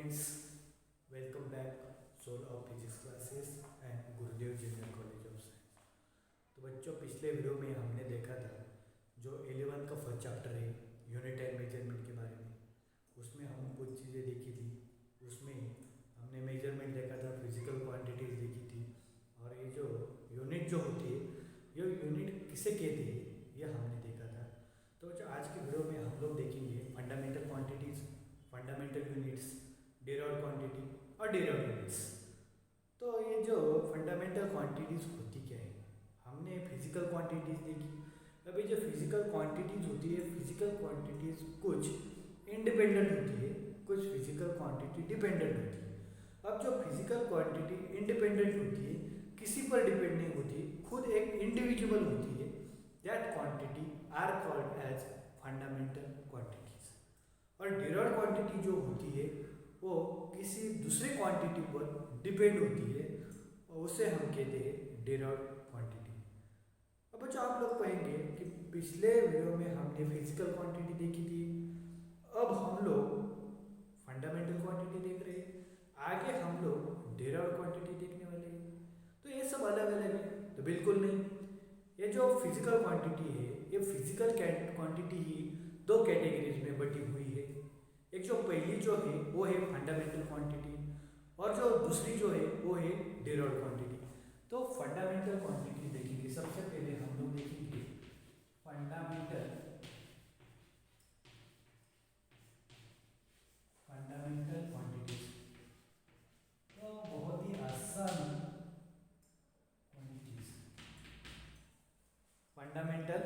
students, welcome back Soul of Physics Classes and Gurudev Junior College of Science. तो बच्चों, पिछले video में हमने देखा था जो 11 का फर्स्ट चैप्टर है यूनिट एंड मेजरमेंट के बारे में। उसमें हम कुछ चीज़ें देखी थी। उसमें हमने मेजरमेंट देखा था, फिजिकल क्वांटिटीज देखी थी, और ये जो यूनिट जो होती है ये यूनिट किसे कहते हैं ये हमने देखा था। तो जो आज की वीडियो में हम लोग देखेंगे fundamental quantities, fundamental units, derived quantity और डेराइव्ड यूनिट्स। तो ये जो फंडामेंटल क्वांटिटीज होती क्या है, हमने फिजिकल क्वांटिटीज देखी। अभी जो फिजिकल क्वांटिटीज होती है, फिजिकल क्वांटिटीज कुछ इंडिपेंडेंट होती है, कुछ फिजिकल क्वांटिटी डिपेंडेंट होती है। अब जो फिजिकल क्वांटिटी इंडिपेंडेंट होती है, किसी पर डिपेंड नहीं होती, खुद एक इंडिविजुअल होती है, that quantity are called as fundamental quantities. और डेराइव्ड क्वांटिटी जो होती है वो किसी दूसरे क्वांटिटी पर डिपेंड होती है और उसे हम कहते हैं डेराइव्ड क्वांटिटी। अब बच्चों, आप लोग कहेंगे कि पिछले वीडियो में हमने फिजिकल क्वांटिटी देखी थी, अब हम लोग फंडामेंटल क्वांटिटी देख रहे हैं, आगे हम लोग डेराइव्ड क्वांटिटी देखने वाले हैं। तो ये सब अलग अलग है? तो बिल्कुल नहीं। ये जो फिजिकल क्वांटिटी है, ये फिजिकल क्वांटिटी ही दो कैटेगरीज में बटी हुई है। एक जो पहली जो है वो है फंडामेंटल क्वांटिटी, और जो दूसरी जो है वो है डेराइव्ड क्वांटिटी। तो फंडामेंटल क्वांटिटी देखेंगे। सबसे पहले हम लोग देखेंगे फंडामेंटल फंडामेंटल क्वांटिटीज। तो बहुत ही आसान क्वांटिटीज, फंडामेंटल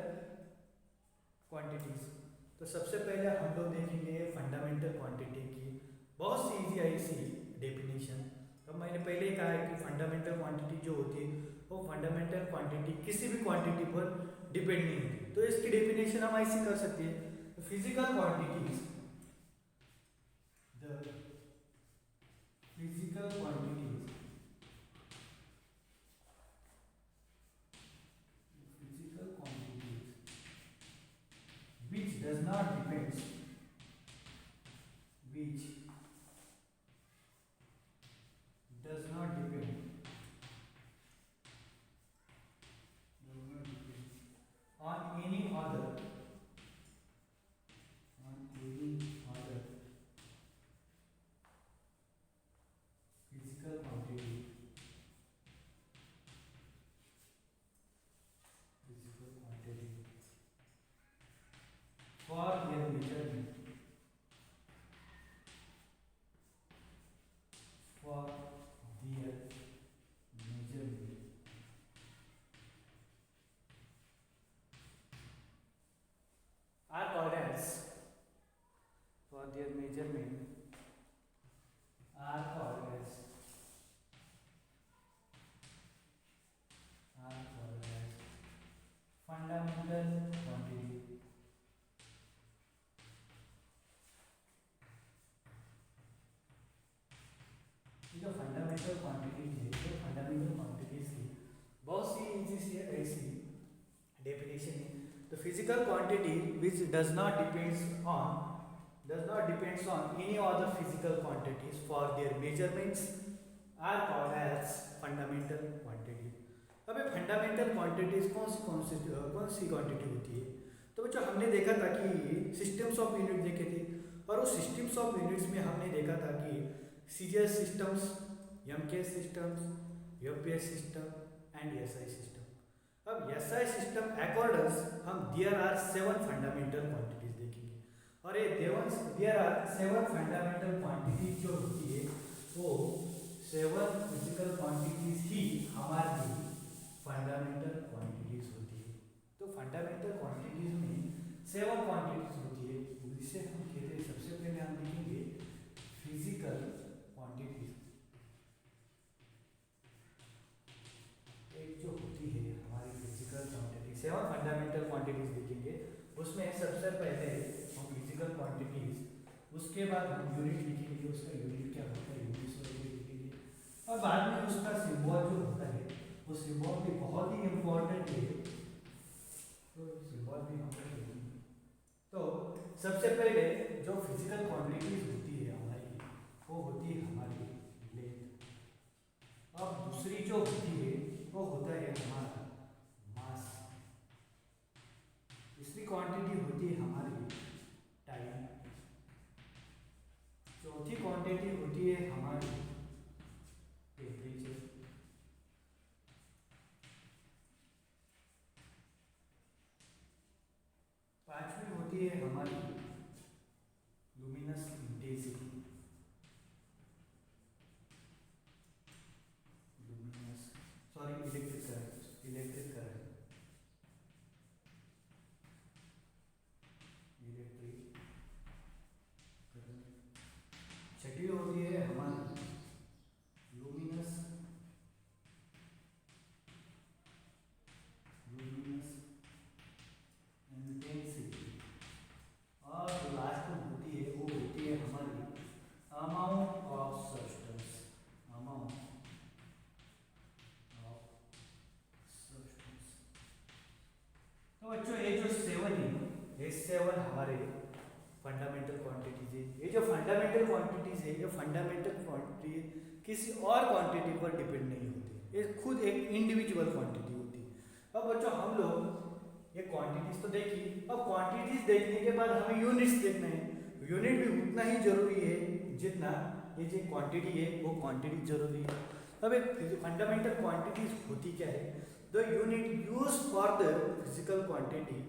क्वांटिटीज। तो सबसे पहले हम लोग देखेंगे फंडामेंटल क्वांटिटी की बहुत सी इजी आई सी डेफिनेशन। तो मैंने पहले ही कहा है कि फंडामेंटल क्वांटिटी जो होती है वो फंडामेंटल क्वांटिटी किसी भी क्वांटिटी पर डिपेंड नहीं होती। तो इसकी डेफिनेशन हम ऐसी कर सकते हैं, physical quantities, the physical quantities which does not depends which does not depend on any other physical quantity for their measurement are called as for their measurement are called as fundamental quantity। जो fundamental quantities है, जो fundamental quantities की बहुत सी easy सी ऐसी definition है। तो physical quantity which does not depends on any other physical quantities for their measurements are called as fundamental quantity. अब ये फंडामेंटल क्वांटिटीज कौन सी क्वांटिटी होती है? तो बच्चों, हमने देखा था कि सिस्टम्स ऑफ यूनिट देखे थे, और उस सिस्टम्स ऑफ यूनिट्स में हमने देखा था कि CGS systems, MKS systems, UPS system and SI system. अब एसआई सिस्टम अकॉर्डर्स हम देयर आर 7 फंडामेंटल क्वांटिटीज देखेंगे, और ये देयर आर 7 फंडामेंटल क्वांटिटीज जो होती है वो 7 फिजिकल क्वांटिटीज ही हमारी फंडामेंटल क्वांटिटीज होती है। तो फंडामेंटल क्वांटिटीज में 7 क्वांटिटीज होती है, जिसे हम कहते हैं, सबसे पहले हम देखेंगे फिजिकल क्वांटिटीज। एक जो होती है हमारी फिजिकल क्वांटिटी, 7 फंडामेंटल क्वांटिटीज देखेंगे। उसमें सबसे पहले हम फिजिकल क्वांटिटीज, उसके बाद हम यूनिट लिखेंगे, उसका यूनिट क्या होता है यूनिट्स वगैरह लिखेंगे, और बाद में उसका सिंबल जो होता है वो सिंबल भी बहुत ही इंपॉर्टेंट है, तो सिंबल भी हम लिखेंगे। तो सबसे पहले जो फिजिकल क्वांटिटीज होती है हमारी, वो होती है हमारी लेंथ। अब दूसरी जो होती है वो होता है हमारा मास। तीसरी क्वांटिटी होती है हमारी टाइम। चौथी क्वांटिटी होती है हमारी टेम्परेचर। पांचवी होती है हमारी luminous intensity. Luminous sorry electric current. Electric current electric current. छठी होती है हमारी लुमिनस लुमिनस इंटेंसिटी। और जो लास्ट में होती है वो होती है हमारी amount of substance. Amount of substance. तो बच्चों ये जो 7 है, ये 7 हमारे फंडामेंटल क्वांटिटीज है। ये जो फंडामेंटल क्वांटिटीज है, ये फंडामेंटल क्वांटिटी किसी और क्वांटिटी पर डिपेंड नहीं होती, ये खुद एक इंडिविजुअल क्वांटिटी होती है। अब बच्चों हम लोग ये क्वांटिटीज तो देखी, अब क्वांटिटीज देखने के बाद हमें यूनिट्स देखना है। यूनिट भी उतना ही जरूरी है जितना ये जो क्वांटिटी है वो क्वांटिटी जरूरी है। अब एक फंडामेंटल क्वांटिटीज होती क्या है? The unit use for the physical quantity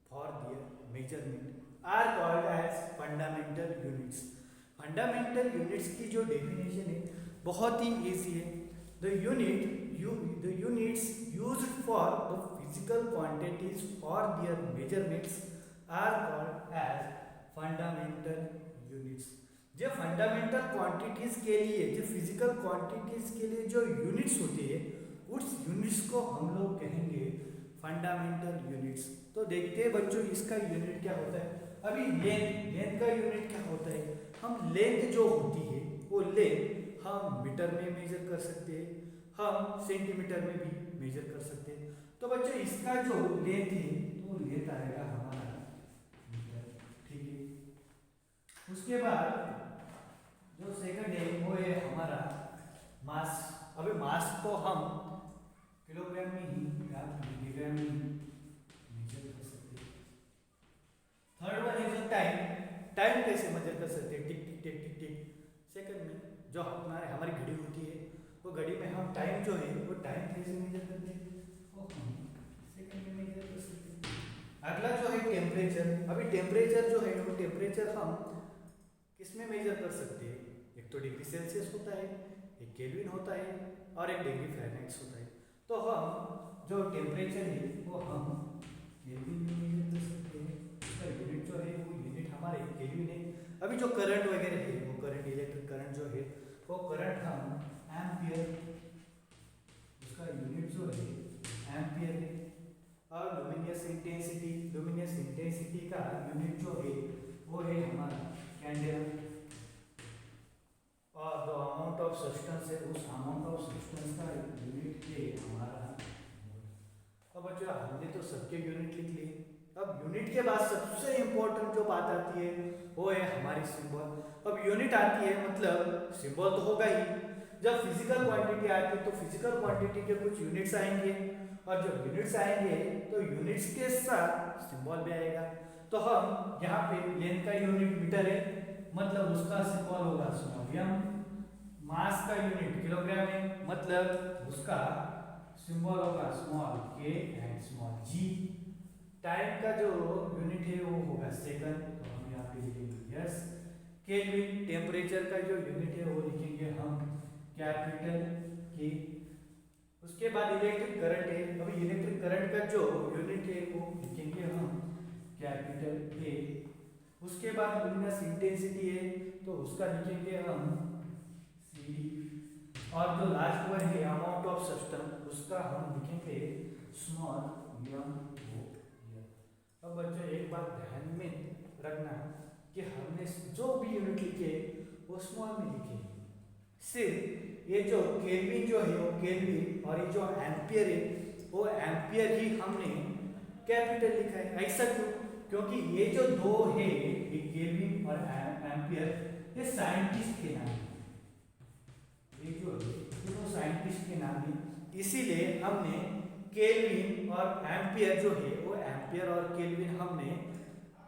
for their measurement are called as fundamental units. Fundamental units की जो डेफिनेशन है बहुत ही इजी है। The units used for the physical quantities for their measurements are called as fundamental units. जो fundamental quantities के लिए, जो फिजिकल क्वांटिटीज के लिए जो यूनिट्स होती है, उस यूनिट्स को हम लोग कहेंगे फंडामेंटल यूनिट्स। तो देखते हैं बच्चों इसका यूनिट क्या होता है। अभी लेंथ का यूनिट क्या होता है? हम लेंथ जो होती है वो लेंथ हम मीटर में मेजर कर सकते हैं, हम सेंटीमीटर में भी मेजर कर सकते हैं। तो बच्चों इसका जो लेंथ है तो लेंथ आएगा हमारा मीटर, ठीक है। उसके बाद जो सेकंड है वो है हमारा मास। अभी मास को हम किलोग्राम में ही या मिलीग्राम में ही मेजर कर सकते हैं। थर्ड वन है जो टाइम। टाइम कैसे मेजर कर सकते हैं? टिक टिक टिक टिक टिक सेकंड में जो हमारी घड़ी होती है, वो घड़ी में हम टाइम जो है वो टाइम कैसे मेजर करते हैं? वो हम सेकंड में मेजर कर सकते हैं। अगला जो है टेम्परेचर। अभी टेम्परेचर जो है वो टेम्परेचर हम किस में मेजर कर सकते हैं? एक तो डिग्री सेल्सियस होता है, एक केल्विन होता है और एक डिग्री फ़ारेनहाइट होता है। तो हम जो टेम्परेचर है वो हम केल्विन में मेजर कर सकते हैं। उसका यूनिट जो है वो यूनिट हमारे केल्विन है। अभी जो करंट वगैरह है वो करंट, इलेक्ट्रिक करंट जो है वो करंट हम एम्पियर, उसका यूनिट जो है एम्पियर है। और लुमिनस इंटेंसिटी का यूनिट जो है वो है हमारा कैंडल। और जो अमाउंट ऑफ सब्सटेंस है उस अमाउंट ऑफ सब्सटेंस का यूनिट है हमारा। अब बच्चों हमने तो सबके यूनिट लिख लिए। अब यूनिट के बाद सबसे इंपॉर्टेंट जो बात आती है वो है हमारी सिंबल। अब यूनिट आती है मतलब सिंबल तो होगा ही। जब फिजिकल क्वांटिटी आती है तो फिजिकल क्वांटिटी के कुछ यूनिट्स आएंगे, और जब यूनिट्स आएंगे तो यूनिट्स के साथ सिंबल भी आएगा। तो हम यहाँ पे लेंथ का यूनिट मीटर है, मतलब उसका सिंबल होगा स्मॉल एम। मास का यूनिट किलोग्राम है, मतलब उसका सिंबल होगा स्मॉल के एंड स्मॉल जी। टाइम का जो यूनिट है वो होगा सेकंड, तो हम यहाँ पे लिखेंगे यस। केल्विन। टेम्परेचर का जो यूनिट है वो लिखेंगे हम कैपिटल के। उसके बाद इलेक्ट्रिक करंट है। अभी इलेक्ट्रिक करंट का जो यूनिट है वो लिखेंगे हम कैपिटल ए। उसके बाद लुमिनस इंटेंसिटी है तो उसका लिखेंगे हम सी। और जो लास्ट वन है अमाउंट ऑफ सब्सटेंस, उसका हम लिखेंगे स्मॉल एम। अब बच्चों एक बात ध्यान में रखना कि हमने जो भी यूनिट लिखे वो स्मॉल में लिखे। सिर्फ ये जो केल्विन जो है वो केल्विन, और ये जो एम्पियर है वो एम्पियर ही हमने कैपिटल लिखा है। ऐसा क्यों? क्योंकि ये जो दो है, ये केल्विन और एम्पियर, ये साइंटिस्ट के नाम है। साइंटिस्ट के नाम है, इसीलिए हमने केल्विन और एम्पियर जो है वो एम्पियर और केल्विन हमने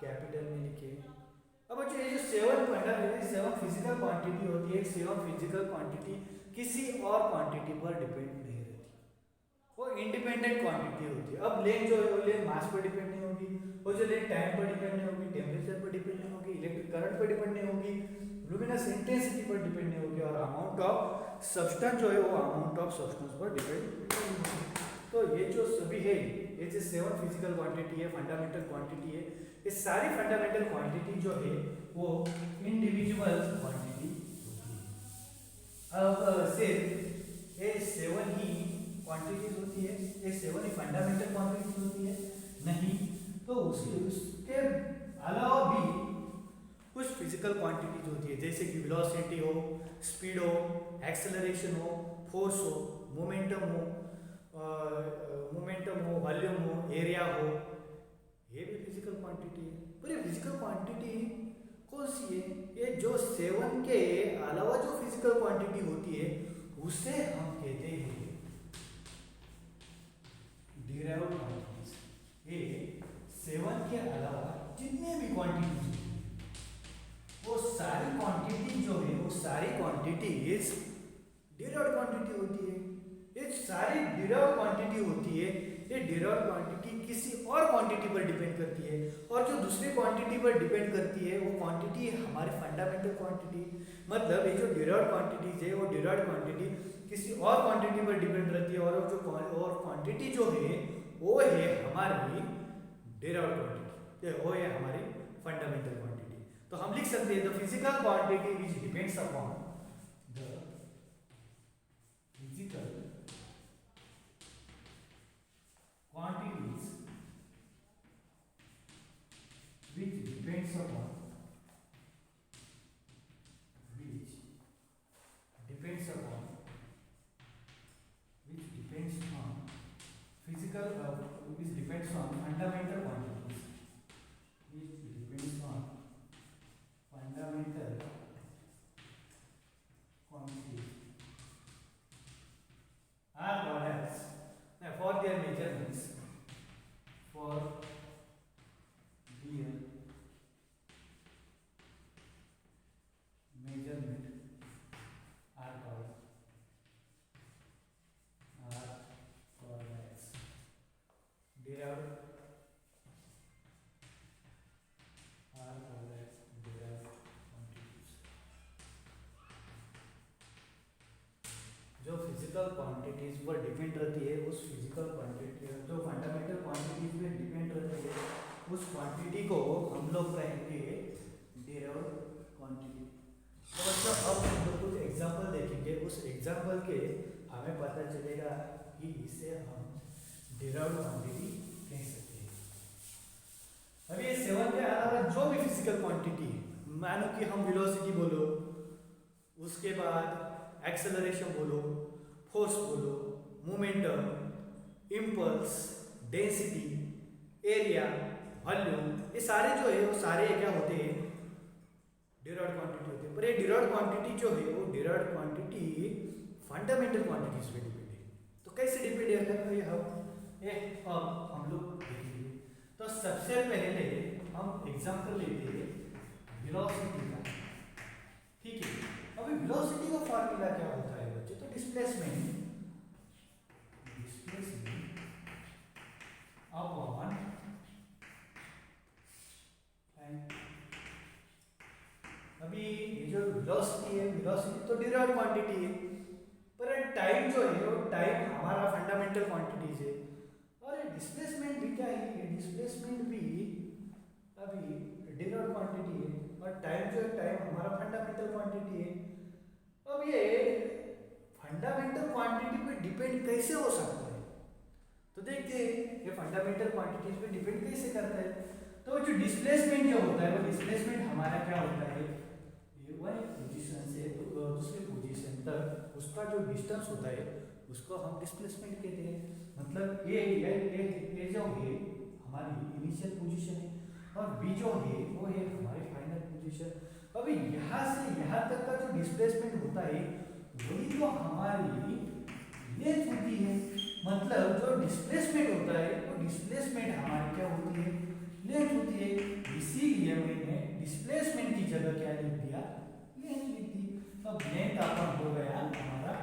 कैपिटल में लिखे। अब बच्चों ये जो 7 फंडामेंटल 7 फिजिकल क्वांटिटी होती है, 7 फिजिकल क्वांटिटी किसी और क्वांटिटी पर डिपेंड नहीं रहती, वो इंडिपेंडेंट क्वांटिटी होती है। अब लेंथ जो है वो लेंथ मास पर डिपेंड नहीं होगी, वो जो लेंथ टाइम पर डिपेंड नहीं होगी, टेम्परेचर पर डिपेंड नहीं होगी, इलेक्ट्रिक करंट पर डिपेंड नहीं होगी, लुमिनस इंटेंसिटी पर डिपेंड नहीं होगी, और अमाउंट ऑफ सब्सटेंस जो है वो अमाउंट ऑफ सब्सटेंस पर डिपेंड। तो ये जो सभी है, ये जो 7 फिजिकल क्वांटिटी है, फंडामेंटल क्वांटिटी है, ये सारी फंडामेंटल क्वांटिटी जो है वो इंडिविजुअल क्वांटिटी होती है। अब सिर्फ ये 7 ही क्वांटिटीज होती है, ये 7 ही फंडामेंटल क्वांटिटीज होती है नहीं, तो उसके अलावा भी कुछ फिजिकल क्वांटिटीज होती है, जैसे कि वेलोसिटी हो, स्पीड हो, एक्सेलरेशन हो, फोर्स हो, मोमेंटम हो, वॉल्यूम हो, एरिया हो, ये भी फिजिकल क्वांटिटी है। पर ये फिजिकल क्वांटिटी कौन सी है? ये जो 7 के अलावा जो फिजिकल क्वांटिटी होती है उसे हम कहते हैं डिराइव्ड क्वांटिटीज। ये 7 के अलावा जितने भी क्वांटिटीज होती है वो सारी क्वांटिटी जो है वो सारी क्वांटिटीज डिराइव्ड क्वांटिटी होती है। ये सारी डिराइव्ड क्वांटिटी होती है, ये डिराइव्ड क्वांटिटी किसी और क्वांटिटी पर डिपेंड करती है, और जो दूसरी क्वांटिटी पर डिपेंड करती है वो क्वांटिटी है हमारी फंडामेंटल क्वांटिटी। मतलब ये जो डिराइव्ड क्वांटिटीज है वो डिराइव्ड क्वांटिटी किसी और क्वांटिटी पर डिपेंड रहती है, और जो और क्वांटिटी जो है वो है हमारी डिराइव्ड क्वांटिटी, वो है हमारी फंडामेंटल क्वांटिटी। तो हम लिख सकते हैं the physical quantity which depends upon the physical quantities which depends upon physical which depends on fundamental quantities, which depends on fundamental quantities are called as for their measurements, for their measurement are called as derived quantities। जो physical quantities पर depend रहती है उस physical quantity जो fundamental quantities में depend रहती है उस क्वांटिटी को हम लोग कहेंगे डिराइव्ड क्वांटिटी। तो बच्चों अब हम लोग कुछ एग्जांपल देखेंगे, उस एग्जांपल के हमें पता चलेगा कि इसे हम डिराइव्ड क्वांटिटी कह सकते हैं। अभी ये 7 के अलावा जो भी फिजिकल क्वांटिटी मानो कि हम वेलोसिटी बोलो, उसके बाद एक्सेलरेशन बोलो, फोर्स बोलो, momentum, impulse, density, area, volume, ये सारे जो है वो सारे क्या होते हैं डिराइव्ड क्वांटिटी होते हैं। पर ये डिराइव्ड क्वांटिटी जो है वो डिराइव्ड क्वांटिटी फंडामेंटल क्वांटिटीज पे डिपेंड है। तो कैसे डिपेंड है अब हम लोग देखेंगे। तो सबसे पहले हम एग्जांपल लेते हैं वेलोसिटी का, ठीक है। अभी वेलोसिटी का फॉर्मूला क्या होता है बच्चे? तो डिस्प्लेसमेंट अपॉन अभी ये जो वेलोसिटी है, वेलोसिटी तो डिराइव्ड क्वांटिटी है, पर टाइम जो है वो टाइम हमारा फंडामेंटल क्वांटिटीज है, और ये डिस्प्लेसमेंट भी क्या है? ये डिस्प्लेसमेंट भी अभी डिराइव्ड क्वांटिटी है, और टाइम जो है टाइम हमारा फंडामेंटल क्वांटिटी है। अब ये फंडामेंटल क्वांटिटी पे डिपेंड कैसे हो सकता है? तो देखते हैं ये फंडामेंटल क्वांटिटीज पे डिपेंड कैसे करता है। तो जो डिस्प्लेसमेंट जो होता है वो डिस्प्लेसमेंट हमारा क्या होता है? ये वन पोजीशन से दूसरी पोजीशन तक उसका जो डिस्टेंस होता है उसको हम डिस्प्लेसमेंट कहते हैं। मतलब ये जो है हमारी इनिशियल पोजीशन है, और बी जो है वो है हमारी फाइनल पोजीशन। अभी यहाँ से यहाँ तक का जो डिस्प्लेसमेंट होता है वही तो हमारी मतलब जो डिस्प्लेसमेंट होता है वो डिस्प्लेसमेंट हमारी क्या होती है, लेंथ होती है। इसीलिए मैंने डिस्प्लेसमेंट की जगह क्या लिख दिया, लेंथ लिख दी। अब लेंथ आपका हो गया हमारा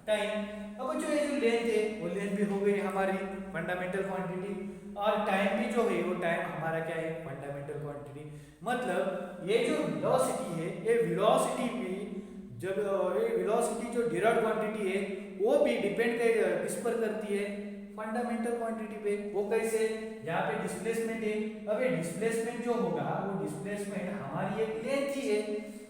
टाइम। अब जो ये जो लेंथ है वो लेंथ भी हो गई हमारी फंडामेंटल क्वांटिटी, और टाइम भी जो है वो टाइम हमारा क्या है, फंडामेंटल क्वांटिटी। मतलब ये जो वेलोसिटी है, ये वेलोसिटी भी जब ये वेलोसिटी जो डिराइव्ड क्वांटिटी है वो भी डिपेंड किस पर करती है, फंडामेंटल क्वांटिटी पे। वो कैसे, यहाँ पे डिस्प्लेसमेंट है, अब ये डिस्प्लेसमेंट जो होगा वो डिस्प्लेसमेंट हमारी एक लेंथ ही है,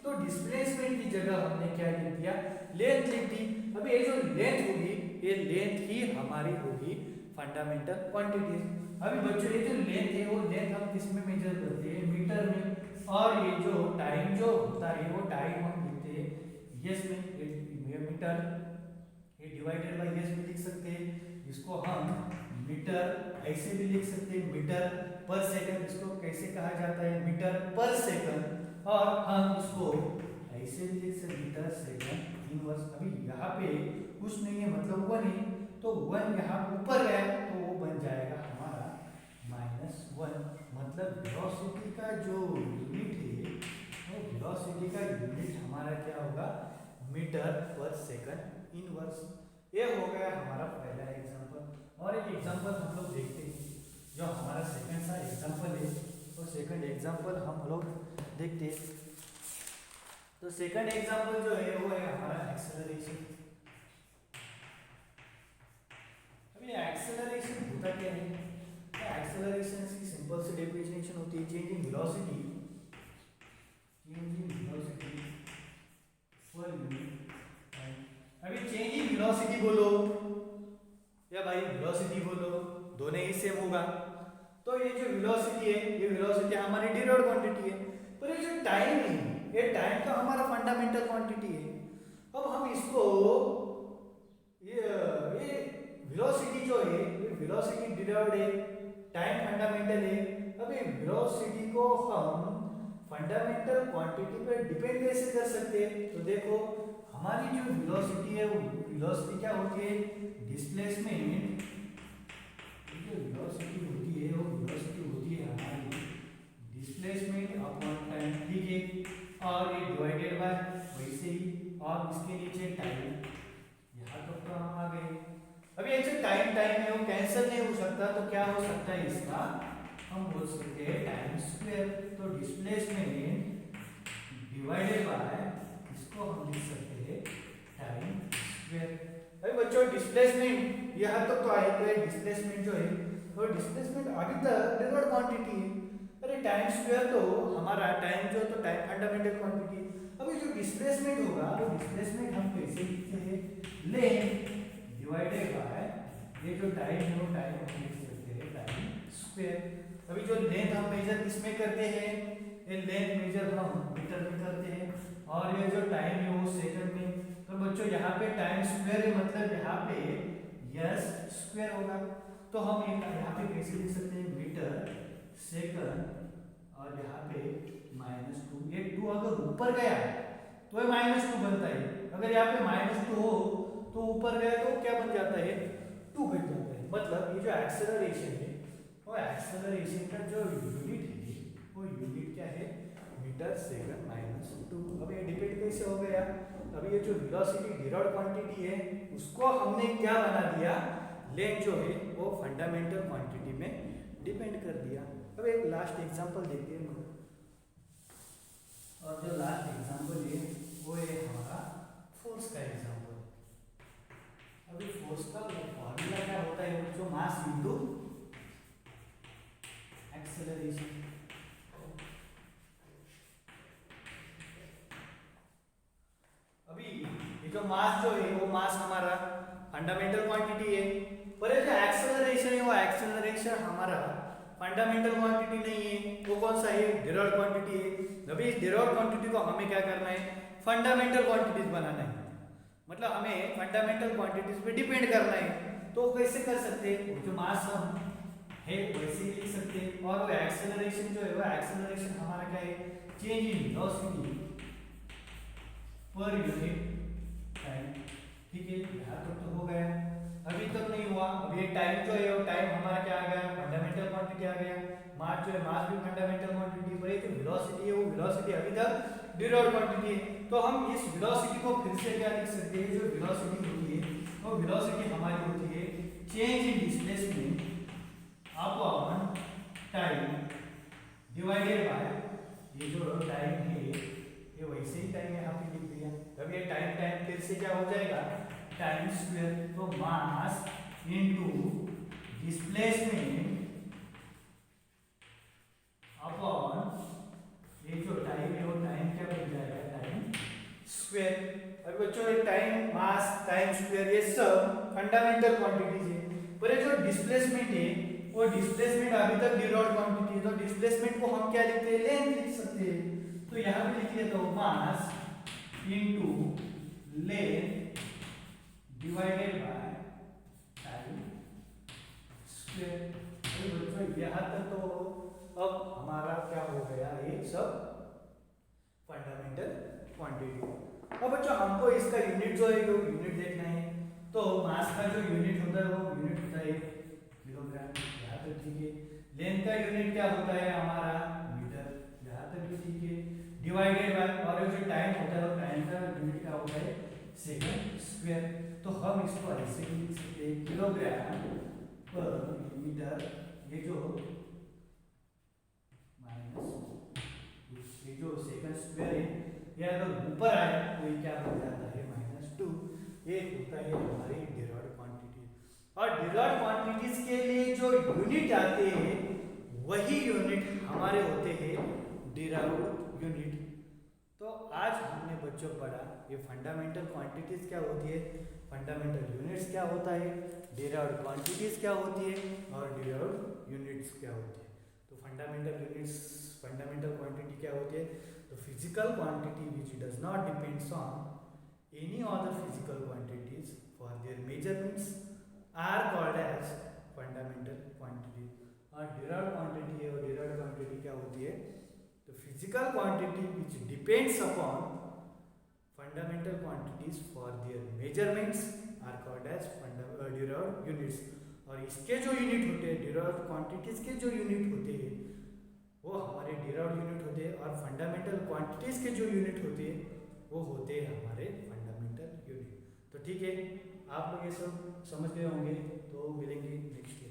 तो डिस्प्लेसमेंट की जगह हमने क्या लिख दिया, लेंथ लिख दी। अब ये जो लेंथ होगी ये लेंथ ही हमारी होगी फंडामेंटल क्वांटिटी। अभी बच्चों ये जो लेंथ है वो लेंथ हम किस में मेजर करते हैं, मीटर में, और ये जो टाइम जो होता है वो टाइम हम लिखते हैं यस में, ये मीटर, ये डिवाइडेड बाय यस में लिख सकते हैं। इसको हम मीटर ऐसे भी लिख सकते हैं, मीटर पर सेकंड, इसको कैसे कहा जाता है, मीटर पर सेकंड। और हम इसको ऐसे भी लिख सकते, मीटर सेकंड इनवर्स। अभी यहाँ पे कुछ नहीं है, मतलब 1 है, तो 1 यहाँ ऊपर गया तो वो बन जाएगा हमारा -1। मतलब वेलोसिटी का जो यूनिट है वो वेलोसिटी का यूनिट हमारा क्या होगा, मीटर पर सेकंड इनवर्स। ये हो गया हमारा पहला एग्जांपल। और एक एग्जांपल हम लोग देखते हैं जो हमारा सेकंड सा एग्जांपल है, तो सेकंड एग्जांपल हम लोग देखते हैं। तो सेकंड एग्जांपल जो है वो है हमारा एक्सेलरेशन। अब ये एक्सेलरेशन होता क्या है, एक्सेलरेशन की सिंपल सी डेफिनेशन होती है change in velocity, per unit time. अभी चेंज इन वेलोसिटी बोलो या भाई वेलोसिटी बोलो, दोनों ही सेम होगा। तो ये जो वेलोसिटी है ये वेलोसिटी हमारी डिराइव्ड क्वांटिटी है, पर ये जो टाइम है ये टाइम तो हमारा फंडामेंटल क्वांटिटी है। अब हम इसको ये वेलोसिटी जो है ये वेलोसिटी डिराइव्ड है, टाइम फंडामेंटल है। अब ये वेलोसिटी को हम फंडामेंटल क्वांटिटी पे डिपेंड कैसे कर सकते हैं, तो देखो हमारी जो वेलोसिटी है वो वेलोसिटी क्या होती है, डिस्प्लेसमेंट, जो वेलोसिटी होती है वो वेलोसिटी होती है हमारी डिस्प्लेसमेंट अपॉन टाइम, ठीक है। और ये डिवाइडेड बाय वैसे ही, और इसके नीचे टाइम, यहाँ तक तो हम आ गए। अब ये जो टाइम है वो कैंसिल नहीं हो सकता, तो क्या हो सकता है इसका, हम बोल सकते हैं टाइम स्क्वायर। तो डिस्प्लेसमेंट डिवाइडेड बाय, इसको हम लिख सकते हैं टाइम स्क्वायर। अभी बच्चों डिस्प्लेसमेंट यहाँ तक तो आए, तो डिस्प्लेसमेंट जो है वो डिस्प्लेसमेंट अभी तक डिराइव्ड क्वांटिटी है। अरे टाइम स्क्वायर तो हमारा टाइम जो तो टाइम फंडामेंटल क्वांटिटी। अभी जो डिस्प्लेसमेंट होगा वो डिस्प्लेसमेंट हम कैसे लिखते हैं, लेंथ डिवाइडेड बाय ये जो टाइम है वो टाइम हम लिख सकते हैं टाइम स्क्वायर। अभी जो लेंथ हम मेजर किसमें करते हैं, ये लेंथ मेजर हम मीटर में करते हैं, और ये जो टाइम है वो सेकंड में। तो बच्चों यहाँ पे टाइम स्क्वायर है, मतलब यहाँ पे यस स्क्वायर होगा। तो हम यहाँ पे कैसे लिख सकते हैं, मीटर सेकंड, और यहाँ पे -2। ये 2 अगर ऊपर गया तो ये -2 बनता है, अगर यहाँ पे -2 हो तो ऊपर गया तो क्या बन जाता है, 2 घट जाता है। मतलब ये जो एक्सेलरेशन है वो एक्सेलरेशन का जो यूनिट है वो यूनिट क्या है, मीटर सेकंड -2। अब ये डिपेंड कैसे हो गया, अभी ये जो वेलोसिटी डिराइव्ड क्वांटिटी है उसको हमने क्या बना दिया, लेंथ जो है वो फंडामेंटल क्वांटिटी में डिपेंड कर दिया। अब एक लास्ट एग्जांपल देखते हैं, और जो लास्ट एग्जांपल है वो है हमारा फोर्स का एग्जांपल। अभी फोर्स का फॉर्मूला क्या होता है, जो मास इनटू एक्सेलरेशन। अभी ये जो मास जो है वो मास हमारा फंडामेंटल क्वांटिटी है, पर ये जो एक्सेलरेशन है वो एक्सेलरेशन हमारा फंडामेंटल क्वांटिटी नहीं है, वो कौन सा है, डिराइव्ड क्वांटिटी है। अभी इस डिराइव्ड क्वांटिटी को हमें क्या करना है, फंडामेंटल क्वांटिटीज बनाना है, मतलब हमें फंडामेंटल क्वांटिटीज पे डिपेंड करना है। तो कैसे कर सकते हैं, जो मास हम है वैसे ही लिख सकते हैं, और वो एक्सेलरेशन जो है वो एक्सेलरेशन हमारा क्या है, change in velocity per unit time, ठीक है। यहाँ तक तो हो गया, अभी तक नहीं हुआ, अब ये टाइम जो है वो टाइम हमारा क्या आ गया, फंडामेंटल क्वांटिटी आ गया। मास जो है मास भी फंडामेंटल क्वांटिटी, पर ये जो वेलोसिटी है वो वेलोसिटी अभी तक डिराइव्ड क्वांटिटी है। तो हम इस वेलोसिटी को फिर से क्या लिख सकते हैं, जो वेलोसिटी होती है वो वेलोसिटी हमारी होती है change in displacement upon time divided by, ये जो टाइम है ये वैसे ही टाइम यहाँ पे लिख दिया। अब ये टाइम टाइम फिर से क्या हो जाएगा, टाइम स्क्वायर। तो मास इनटू डिस्प्लेसमेंट अपॉन ये जो टाइम है वो टाइम क्या बन जाएगा, टाइम स्क्वायर। अब बच्चों ये टाइम मास टाइम स्क्वायर ये सब फंडामेंटल क्वांटिटीज है, पर ये जो डिस्प्लेसमेंट है वो डिस्प्लेसमेंट अभी तक डिराइव्ड क्वांटिटी है। तो डिस्प्लेसमेंट को हम क्या लिखते हैं, लेंथ लिख सकते हैं। तो यहाँ पे लिख देता हूँ mass into length divided by time square. बच्चों यहाँ तक तो अब हमारा क्या हो गया, ये सब फंडामेंटल क्वांटिटी। अब बच्चों हमको इसका यूनिट जो है वो यूनिट देखना है। तो मास का जो यूनिट होता है वो यूनिट होता है किलोग्राम, यहाँ तक ठीक है। लेंथ का यूनिट क्या होता है हमारा, मीटर, यहाँ तक भी ठीक है। डिवाइडेड बाय, और जो टाइम होता है वो टाइम का यूनिट क्या होता है, सेकंड स्क्वायर। तो हम इसको ऐसे भी लिख सकते हैं किलोग्राम पर मीटर, ये जो माइनस ये जो सेकंड स्क्वायर है ये अगर ऊपर आए तो ये क्या बन जाता है, -2। ये होता है हमारी डिराइव्ड क्वांटिटी। और डिराइव्ड क्वांटिटीज के लिए जो यूनिट आते हैं वही यूनिट हमारे होते हैं डिराइव्ड यूनिट। तो आज हमने बच्चों पढ़ा ये फंडामेंटल क्वांटिटीज क्या होती है, फंडामेंटल यूनिट्स क्या होता है, डिराइव्ड क्वांटिटीज क्या होती है और डिराइव्ड यूनिट्स क्या होती है। तो फंडामेंटल यूनिट्स, फंडामेंटल क्वांटिटी क्या होती है, तो physical quantity which does not depends on any other physical quantities for their measurements are called as fundamental quantity। और derived quantity है, और derived quantity क्या होती है, तो physical quantity which depends upon fundamental quantities for their measurements are called as derived units। और इसके जो यूनिट होते हैं, derived quantities के जो यूनिट होते हैं वो हमारे derived यूनिट होते हैं, और फंडामेंटल क्वांटिटीज के जो यूनिट होते हैं वो होते हैं हमारे फंडामेंटल यूनिट। तो ठीक है, आप लोग ये सब समझ गए होंगे। तो मिलेंगे नेक्स्ट